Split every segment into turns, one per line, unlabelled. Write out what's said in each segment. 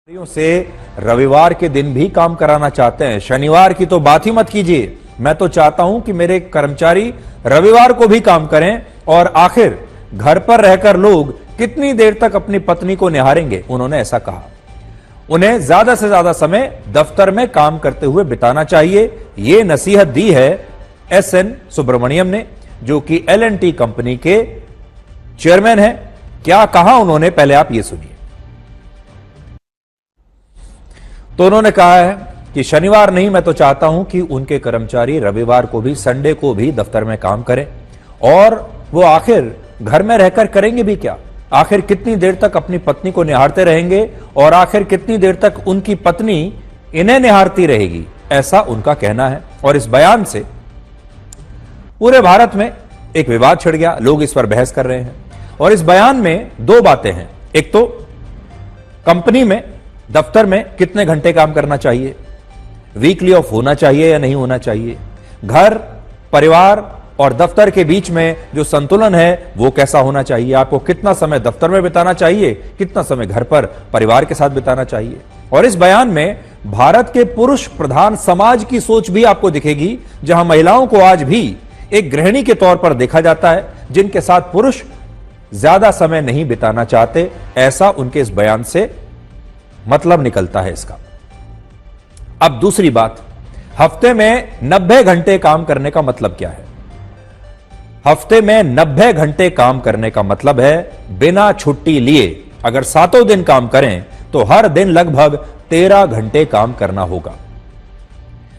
से रविवार के दिन भी काम कराना चाहते हैं। शनिवार की तो बात ही मत कीजिए। मैं तो चाहता हूं कि मेरे कर्मचारी रविवार को भी काम करें। और आखिर घर पर रहकर लोग कितनी देर तक अपनी पत्नी को निहारेंगे, उन्होंने ऐसा कहा। उन्हें ज्यादा से ज्यादा समय दफ्तर में काम करते हुए बिताना चाहिए। यह नसीहत दी है एसएन सुब्रमण्यम ने, जो कि L&T कंपनी के चेयरमैन हैं। क्या कहा उन्होंने, पहले आप ये सुनिए। तो उन्होंने कहा है कि शनिवार नहीं, मैं तो चाहता हूं कि उनके कर्मचारी रविवार को भी, संडे को भी दफ्तर में काम करें। और वो आखिर घर में रहकर करेंगे भी क्या? आखिर कितनी देर तक अपनी पत्नी को निहारते रहेंगे और आखिर कितनी देर तक उनकी पत्नी इन्हें निहारती रहेगी, ऐसा उनका कहना है। और इस बयान से पूरे भारत में एक विवाद छिड़ गया। लोग इस पर बहस कर रहे हैं। और इस बयान में दो बातें हैं। एक तो कंपनी में, दफ्तर में कितने घंटे काम करना चाहिए, वीकली ऑफ होना चाहिए या नहीं होना चाहिए, घर, परिवार और दफ्तर के बीच में जो संतुलन है वो कैसा होना चाहिए, आपको कितना समय दफ्तर में बिताना चाहिए, कितना समय घर पर परिवार के साथ बिताना चाहिए। और इस बयान में भारत के पुरुष प्रधान समाज की सोच भी आपको दिखेगी, जहां महिलाओं को आज भी एक गृहिणी के तौर पर देखा जाता है, जिनके साथ पुरुष ज्यादा समय नहीं बिताना चाहते, ऐसा उनके इस बयान से मतलब निकलता है इसका। अब दूसरी बात, हफ्ते में 90 घंटे काम करने का मतलब क्या है? हफ्ते में 90 घंटे काम करने का मतलब है बिना छुट्टी लिए अगर 7 दिन काम करें तो हर दिन लगभग 13 घंटे काम करना होगा।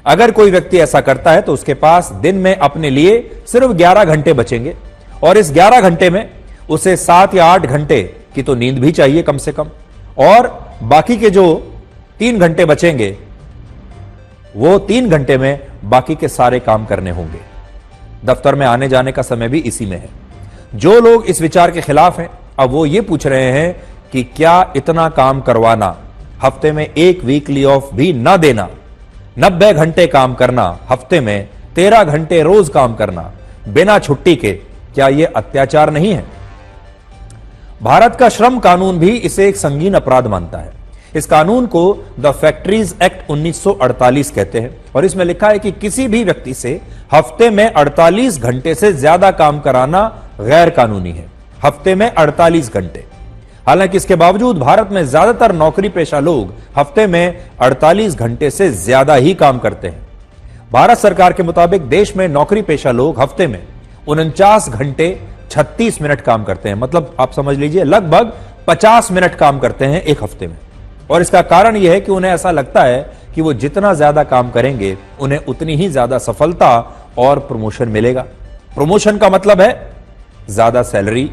अगर कोई व्यक्ति ऐसा करता है तो उसके पास दिन में अपने लिए सिर्फ 11 घंटे बचेंगे। और इस 11 घंटे में उसे 7 या 8 घंटे की तो नींद भी चाहिए कम से कम। और बाकी के जो 3 घंटे बचेंगे, वो 3 घंटे में बाकी के सारे काम करने होंगे। दफ्तर में आने जाने का समय भी इसी में है। जो लोग इस विचार के खिलाफ हैं, अब वो ये पूछ रहे हैं कि क्या इतना काम करवाना, हफ्ते में एक वीकली ऑफ भी ना देना, 90 घंटे काम करना, हफ्ते में 13 घंटे रोज काम करना बिना छुट्टी के, क्या यह अत्याचार नहीं है? भारत का श्रम कानून भी इसे एक संगीन अपराध मानता है। इस कानून को द फैक्ट्रीज एक्ट 1948 कहते हैं। और इसमें लिखा है कि किसी भी व्यक्ति से हफ्ते में 48 घंटे से ज्यादा काम कराना गैर कानूनी है। हफ्ते में 48 घंटे। हालांकि इसके बावजूद भारत में ज्यादातर नौकरी पेशा लोग हफ्ते में 48 घंटे से ज्यादा ही काम करते हैं। भारत सरकार के मुताबिक देश में नौकरी पेशा लोग हफ्ते में 49 घंटे 36 मिनट काम करते हैं। मतलब आप समझ लीजिए लगभग 50 मिनट काम करते हैं एक हफ्ते में। और इसका कारण यह है कि उन्हें ऐसा लगता है कि वो जितना ज्यादा काम करेंगे उन्हें उतनी ही ज्यादा सफलता और प्रमोशन मिलेगा। प्रमोशन का मतलब है ज्यादा सैलरी।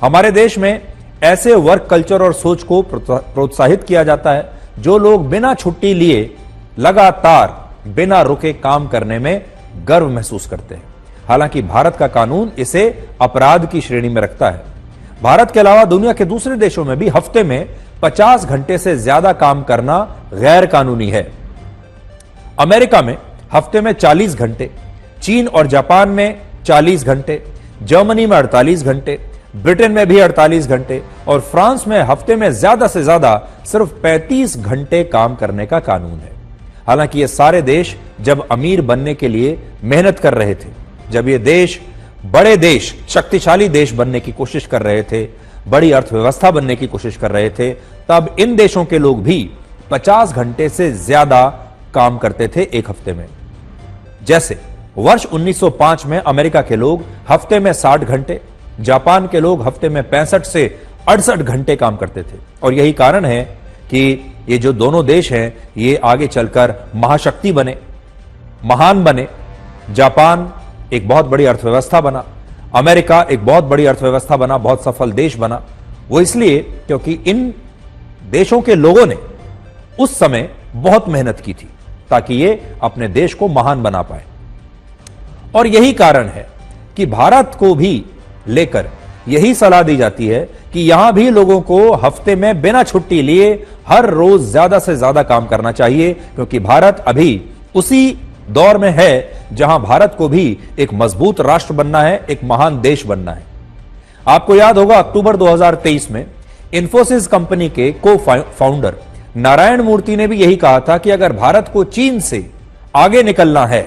हमारे देश में ऐसे वर्क कल्चर और सोच को प्रोत्साहित किया जाता है जो लोग बिना छुट्टी लिए लगातार बिना रुके काम करने में गर्व महसूस करते हैं। हालांकि भारत का कानून इसे अपराध की श्रेणी में रखता है। भारत के अलावा दुनिया के दूसरे देशों में भी हफ्ते में 50 घंटे से ज्यादा काम करना गैर कानूनी है। अमेरिका में हफ्ते में 40 घंटे, चीन और जापान में 40 घंटे, जर्मनी में 48 घंटे, ब्रिटेन में भी 48 घंटे और फ्रांस में हफ्ते में ज्यादा से ज्यादा सिर्फ 35 घंटे काम करने का कानून है। हालांकि ये सारे देश जब अमीर बनने के लिए मेहनत कर रहे थे, जब ये देश बड़े देश, शक्तिशाली देश बनने की कोशिश कर रहे थे, बड़ी अर्थव्यवस्था बनने की कोशिश कर रहे थे, तब इन देशों के लोग भी 50 घंटे से ज्यादा काम करते थे एक हफ्ते में। जैसे वर्ष 1905 में अमेरिका के लोग हफ्ते में 60 घंटे, जापान के लोग हफ्ते में 65 से 68 घंटे काम करते थे। और यही कारण है कि ये जो दोनों देश हैं, ये आगे चलकर महाशक्ति बने, महान बने। जापान एक बहुत बड़ी अर्थव्यवस्था बना, अमेरिका एक बहुत बड़ी अर्थव्यवस्था बना, बहुत सफल देश बना। वो इसलिए क्योंकि इन देशों के लोगों ने उस समय बहुत मेहनत की थी ताकि ये अपने देश को महान बना पाए। और यही कारण है कि भारत को भी लेकर यही सलाह दी जाती है कि यहां भी लोगों को हफ्ते में बिना छुट्टी लिए हर रोज ज्यादा से ज्यादा काम करना चाहिए, क्योंकि भारत अभी उसी दौर में है जहां भारत को भी एक मजबूत राष्ट्र बनना है, एक महान देश बनना है। आपको याद होगा अक्टूबर 2023 में इंफोसिस कंपनी के को फाउंडर नारायण मूर्ति ने भी यही कहा था कि अगर भारत को चीन से आगे निकलना है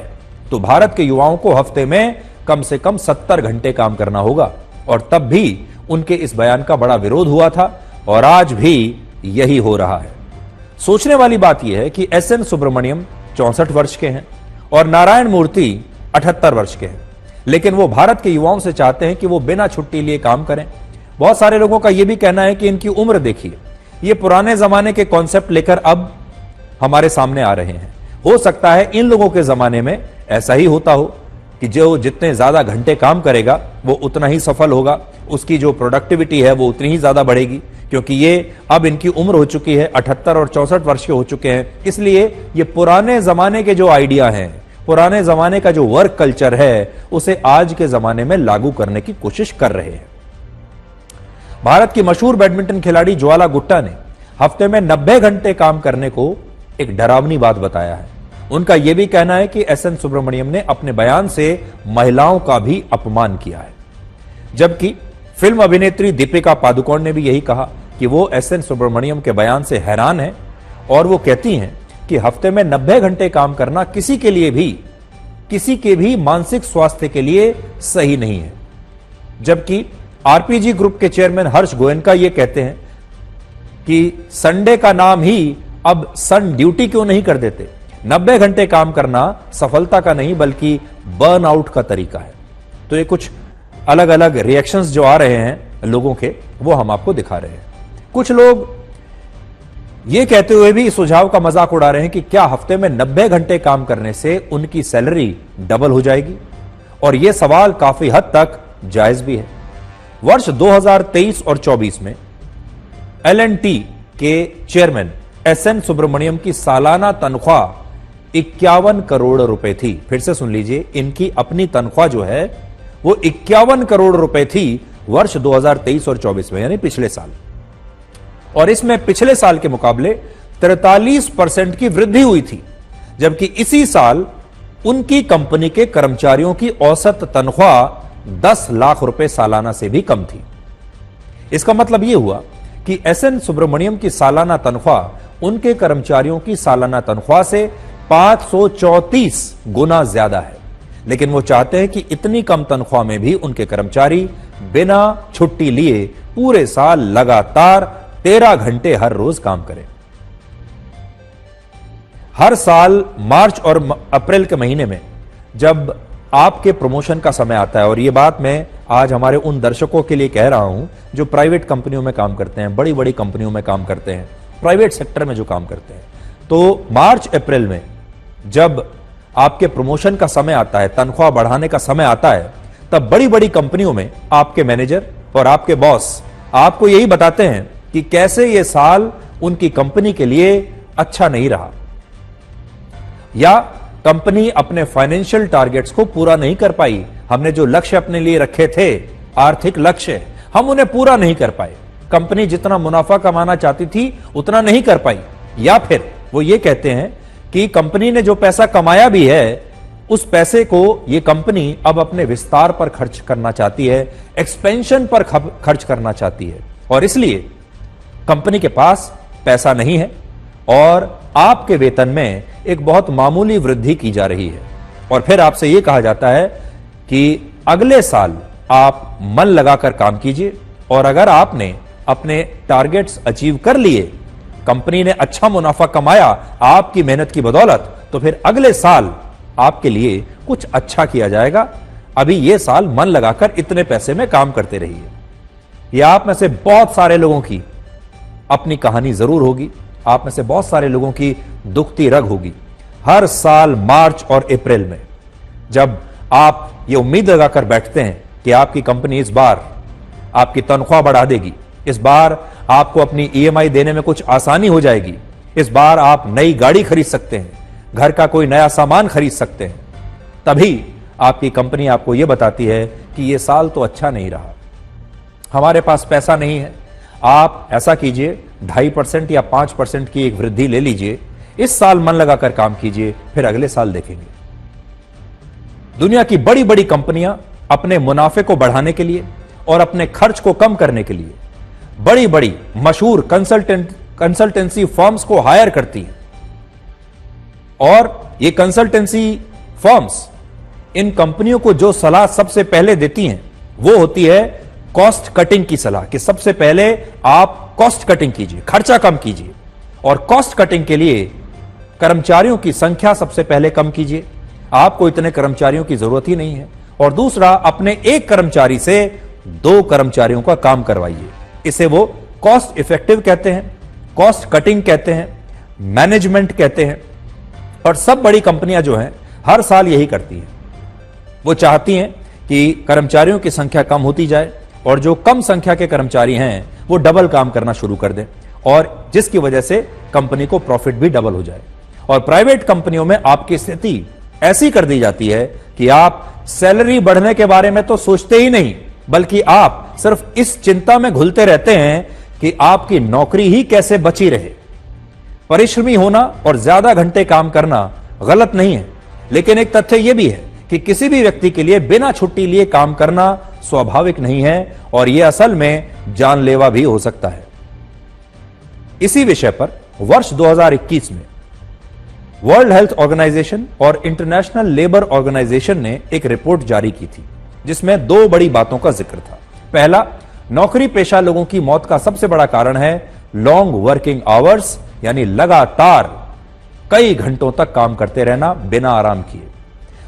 तो भारत के युवाओं को हफ्ते में कम से कम 70 घंटे काम करना होगा। और तब भी उनके इस बयान का बड़ा विरोध हुआ था और आज भी यही हो रहा है। सोचने वाली बात यह है कि एसएन सुब्रमण्यम 64 वर्ष के हैं और नारायण मूर्ति 78 वर्ष के हैं, लेकिन वो भारत के युवाओं से चाहते हैं कि वो बिना छुट्टी लिए काम करें। बहुत सारे लोगों का यह भी कहना है कि इनकी उम्र देखिए, ये पुराने जमाने के कॉन्सेप्ट लेकर अब हमारे सामने आ रहे हैं। हो सकता है इन लोगों के जमाने में ऐसा ही होता हो कि जो जितने ज्यादा घंटे काम करेगा वो उतना ही सफल होगा, उसकी जो प्रोडक्टिविटी है वो उतनी ही ज्यादा बढ़ेगी, क्योंकि ये अब इनकी उम्र हो चुकी है, 78 और 64 वर्ष के हो चुके हैं। इसलिए ये पुराने जमाने के जो आइडिया हैं, पुराने जमाने का जो वर्क कल्चर है, उसे आज के जमाने में लागू करने की कोशिश कर रहे हैं। भारत की मशहूर बैडमिंटन खिलाड़ी ज्वाला गुट्टा ने हफ्ते में 90 घंटे काम करने को एक डरावनी बात बताया है। उनका यह भी कहना है कि एसएन सुब्रमण्यम ने अपने बयान से महिलाओं का भी अपमान किया है। जबकि फिल्म अभिनेत्री दीपिका पादुकोण ने भी यही कहा कि वो एसएन सुब्रमण्यम के बयान से हैरान है और वो कहती हैं कि हफ्ते में 90 घंटे काम करना किसी के भी मानसिक स्वास्थ्य के लिए सही नहीं है। जबकि आरपीजी ग्रुप के चेयरमैन हर्ष गोयनका ये कहते हैं कि संडे का नाम ही अब सन ड्यूटी क्यों नहीं कर देते। 90 घंटे काम करना सफलता का नहीं बल्कि बर्न आउट का तरीका है। तो ये कुछ अलग अलग रिएक्शंस जो आ रहे हैं लोगों के, वो हम आपको दिखा रहे हैं। कुछ लोग ये कहते हुए भी इस सुझाव का मजाक उड़ा रहे हैं कि क्या हफ्ते में 90 घंटे काम करने से उनकी सैलरी डबल हो जाएगी, और यह सवाल काफी हद तक जायज भी है। वर्ष 2023 और 24 में L&T के चेयरमैन एसएन सुब्रमण्यम की सालाना तनख्वाह 51 करोड़ रुपए थी। फिर से सुन लीजिए, इनकी अपनी तनख्वाह जो है वो 51 करोड़ रुपए थी वर्ष 2023 और 24 में, यानी पिछले साल। और इसमें पिछले साल के मुकाबले 43% की वृद्धि हुई थी, जबकि इसी साल उनकी कंपनी के कर्मचारियों की औसत तनख्वाह 10 लाख रुपए सालाना से भी कम थी। इसका मतलब यह हुआ कि एसएन सुब्रमण्यम की सालाना तनख्वाह उनके कर्मचारियों की सालाना तनख्वाह से 534 गुना ज्यादा है। लेकिन वो चाहते हैं कि इतनी कम तनख्वाह में भी उनके कर्मचारी बिना छुट्टी लिए पूरे साल लगातार 13 घंटे हर रोज काम करें। हर साल मार्च और अप्रैल के महीने में जब आपके प्रमोशन का समय आता है, और यह बात मैं आज हमारे उन दर्शकों के लिए कह रहा हूं जो प्राइवेट कंपनियों में काम करते हैं, बड़ी बड़ी कंपनियों में काम करते हैं, प्राइवेट सेक्टर में जो काम करते हैं, तो मार्च अप्रैल में जब आपके प्रमोशन का समय आता है, तनख्वाह बढ़ाने का समय आता है, तब बड़ी बड़ी कंपनियों में आपके मैनेजर और आपके बॉस आपको यही बताते हैं कि कैसे यह साल उनकी कंपनी के लिए अच्छा नहीं रहा, या कंपनी अपने फाइनेंशियल टारगेट्स को पूरा नहीं कर पाई। हमने जो लक्ष्य अपने लिए रखे थे, आर्थिक लक्ष्य, हम उन्हें पूरा नहीं कर पाए। कंपनी जितना मुनाफा कमाना चाहती थी उतना नहीं कर पाई। या फिर वो ये कहते हैं कि कंपनी ने जो पैसा कमाया भी है, उस पैसे को ये कंपनी अब अपने विस्तार पर खर्च करना चाहती है, एक्सपेंशन पर खर्च करना चाहती है, और इसलिए कंपनी के पास पैसा नहीं है और आपके वेतन में एक बहुत मामूली वृद्धि की जा रही है। और फिर आपसे यह कहा जाता है कि अगले साल आप मन लगाकर काम कीजिए, और अगर आपने अपने टारगेट्स अचीव कर लिए, कंपनी ने अच्छा मुनाफा कमाया आपकी मेहनत की बदौलत, तो फिर अगले साल आपके लिए कुछ अच्छा किया जाएगा। अभी यह साल मन लगाकर इतने पैसे में काम करते रहिए। यह आप में से बहुत सारे लोगों की अपनी कहानी जरूर होगी, आप में से बहुत सारे लोगों की दुखती रग होगी। हर साल मार्च और अप्रैल में जब आप ये उम्मीद लगाकर बैठते हैं कि आपकी कंपनी इस बार आपकी तनख्वाह बढ़ा देगी, इस बार आपको अपनी ईएमआई देने में कुछ आसानी हो जाएगी, इस बार आप नई गाड़ी खरीद सकते हैं, घर का कोई नया सामान खरीद सकते हैं, तभी आपकी कंपनी आपको यह बताती है कि यह साल तो अच्छा नहीं रहा, हमारे पास पैसा नहीं है। आप ऐसा कीजिए, 2.5% या 5% की एक वृद्धि ले लीजिए, इस साल मन लगाकर काम कीजिए, फिर अगले साल देखेंगे। दुनिया की बड़ी बड़ी कंपनियां अपने मुनाफे को बढ़ाने के लिए और अपने खर्च को कम करने के लिए बड़ी बड़ी मशहूर कंसल्टेंसी फर्म्स को हायर करती हैं और ये कंसल्टेंसी फर्म्स इन कंपनियों को जो सलाह सबसे पहले देती हैं वो होती है कॉस्ट कटिंग की सलाह, कि सबसे पहले आप कॉस्ट कटिंग कीजिए, खर्चा कम कीजिए, और कॉस्ट कटिंग के लिए कर्मचारियों की संख्या सबसे पहले कम कीजिए, आपको इतने कर्मचारियों की जरूरत ही नहीं है। और दूसरा, अपने एक कर्मचारी से 2 कर्मचारियों का काम करवाइए। इसे वो कॉस्ट इफेक्टिव कहते हैं, कॉस्ट कटिंग कहते हैं, मैनेजमेंट कहते हैं। और सब बड़ी कंपनियां जो हैं हर साल यही करती हैं। वो चाहती हैं कि कर्मचारियों की संख्या कम होती जाए और जो कम संख्या के कर्मचारी हैं वो डबल काम करना शुरू कर दें, और जिसकी वजह से कंपनी को प्रॉफिट भी डबल हो जाए। और प्राइवेट कंपनियों में आपकी स्थिति ऐसी कर दी जाती है कि आप सैलरी बढ़ने के बारे में तो सोचते ही नहीं, बल्कि आप सिर्फ इस चिंता में घुलते रहते हैं कि आपकी नौकरी ही कैसे बची रहे। परिश्रमी होना और ज्यादा घंटे काम करना गलत नहीं है, लेकिन एक तथ्य यह भी है कि किसी भी व्यक्ति के लिए बिना छुट्टी लिए काम करना स्वाभाविक नहीं है और यह असल में जानलेवा भी हो सकता है। इसी विषय पर वर्ष 2021 में वर्ल्ड हेल्थ ऑर्गेनाइजेशन और इंटरनेशनल लेबर ऑर्गेनाइजेशन ने एक रिपोर्ट जारी की थी, जिसमें 2 बड़ी बातों का जिक्र था। पहला, नौकरी पेशा लोगों की मौत का सबसे बड़ा कारण है लॉन्ग वर्किंग आवर्स, यानी लगातार कई घंटों तक काम करते रहना बिना आराम किए।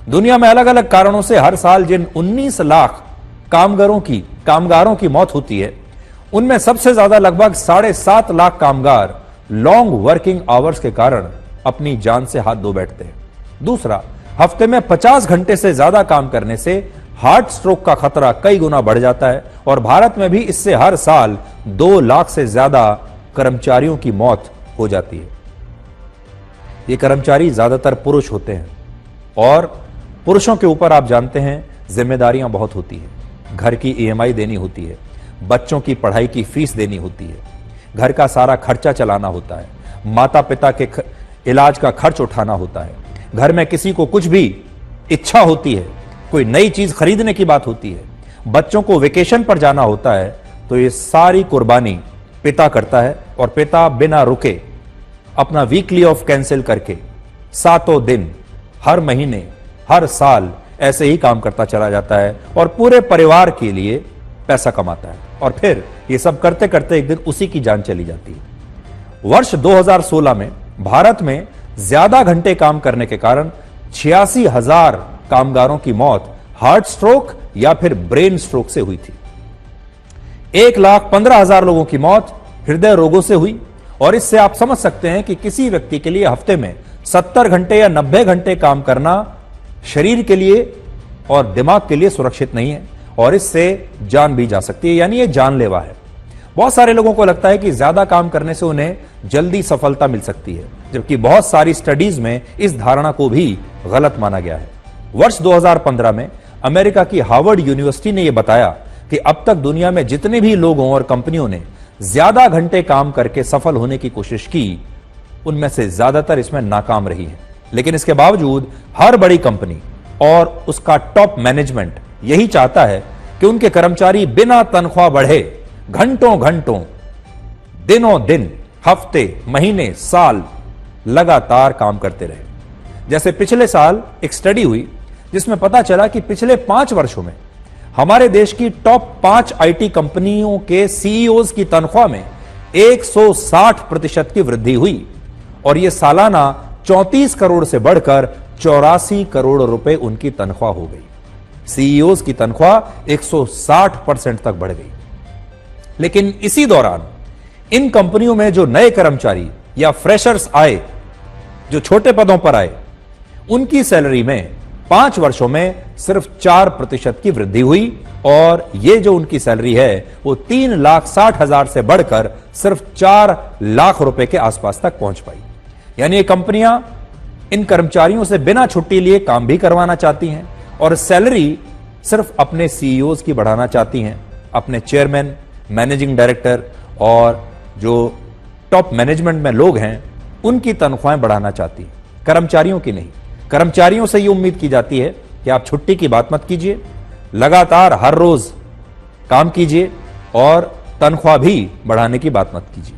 दुनिया में अलग अलग कारणों से हर साल जिन 19 लाख कामगारों की मौत होती है, उनमें सबसे ज्यादा लगभग 7.5 लाख कामगार लॉन्ग वर्किंग आवर्स के कारण अपनी जान से हाथ धो बैठते हैं। दूसरा, हफ्ते में 50 घंटे से ज्यादा काम करने से हार्ट स्ट्रोक का खतरा कई गुना बढ़ जाता है और भारत में भी इससे हर साल 2 लाख से ज्यादा कर्मचारियों की मौत हो जाती है। ये कर्मचारी ज्यादातर पुरुष होते हैं और पुरुषों के ऊपर आप जानते हैं जिम्मेदारियां बहुत होती है। घर की EMI देनी होती है, बच्चों की पढ़ाई की फीस देनी होती है, घर का सारा खर्चा चलाना होता है, माता पिता के इलाज का खर्च उठाना होता है, घर में किसी को कुछ भी इच्छा होती है, कोई नई चीज खरीदने की बात होती है, बच्चों को वेकेशन पर जाना होता है, तो ये सारी कुर्बानी पिता करता है और पिता बिना रुके अपना वीकली ऑफ कैंसिल करके 7 दिन हर महीने हर साल ऐसे ही काम करता चला जाता है और पूरे परिवार के लिए पैसा कमाता है और फिर ये सब करते करते एक दिन उसी की जान चली जाती है। वर्ष 2016 में भारत में ज्यादा घंटे काम करने के कारण 86,000 कामगारों की मौत हार्ट स्ट्रोक या फिर ब्रेन स्ट्रोक से हुई थी। 1,15,000 लोगों की मौत हृदय रोगों से हुई और इससे आप समझ सकते हैं कि किसी व्यक्ति के लिए हफ्ते में 70 घंटे या 90 घंटे काम करना शरीर के लिए और दिमाग के लिए सुरक्षित नहीं है और इससे जान भी जा सकती है, यानी ये जानलेवा है। बहुत सारे लोगों को लगता है कि ज्यादा काम करने से उन्हें जल्दी सफलता मिल सकती है, जबकि बहुत सारी स्टडीज में इस धारणा को भी गलत माना गया है। वर्ष 2015 में अमेरिका की हार्वर्ड यूनिवर्सिटी ने यह बताया कि अब तक दुनिया में जितने भी लोगों और कंपनियों ने ज्यादा घंटे काम करके सफल होने की कोशिश की, उनमें से ज्यादातर इसमें नाकाम रही है। लेकिन इसके बावजूद हर बड़ी कंपनी और उसका टॉप मैनेजमेंट यही चाहता है कि उनके कर्मचारी बिना तनख्वाह बढ़े घंटों घंटों, दिनों दिन, हफ्ते, महीने, साल लगातार काम करते रहे। जैसे पिछले साल एक स्टडी हुई जिसमें पता चला कि पिछले 5 वर्षों में हमारे देश की टॉप 5 IT कंपनियों के CEOs की तनख्वाह में 160% की वृद्धि हुई और यह सालाना 34 करोड़ से बढ़कर 84 करोड़ रुपए उनकी तनख्वाह हो गई। CEOs की तनख्वाह 160% तक बढ़ गई। लेकिन इसी दौरान इन कंपनियों में जो नए कर्मचारी या फ्रेशर्स आए, जो छोटे पदों पर आए, उनकी सैलरी में 5 वर्षों में सिर्फ 4% की वृद्धि हुई और यह जो उनकी सैलरी है वो 3,60,000 से बढ़कर सिर्फ 4 लाख रुपए के आसपास तक पहुंच पाई। यानी ये कंपनियां इन कर्मचारियों से बिना छुट्टी लिए काम भी करवाना चाहती हैं और सैलरी सिर्फ अपने CEOs की बढ़ाना चाहती हैं, अपने चेयरमैन, मैनेजिंग डायरेक्टर और जो टॉप मैनेजमेंट में लोग हैं उनकी तनख्वाहें बढ़ाना चाहती हैं, कर्मचारियों की नहीं। कर्मचारियों से ये उम्मीद की जाती है कि आप छुट्टी की बात मत कीजिए, लगातार हर रोज काम कीजिए और तनख्वाह भी बढ़ाने की बात मत कीजिए।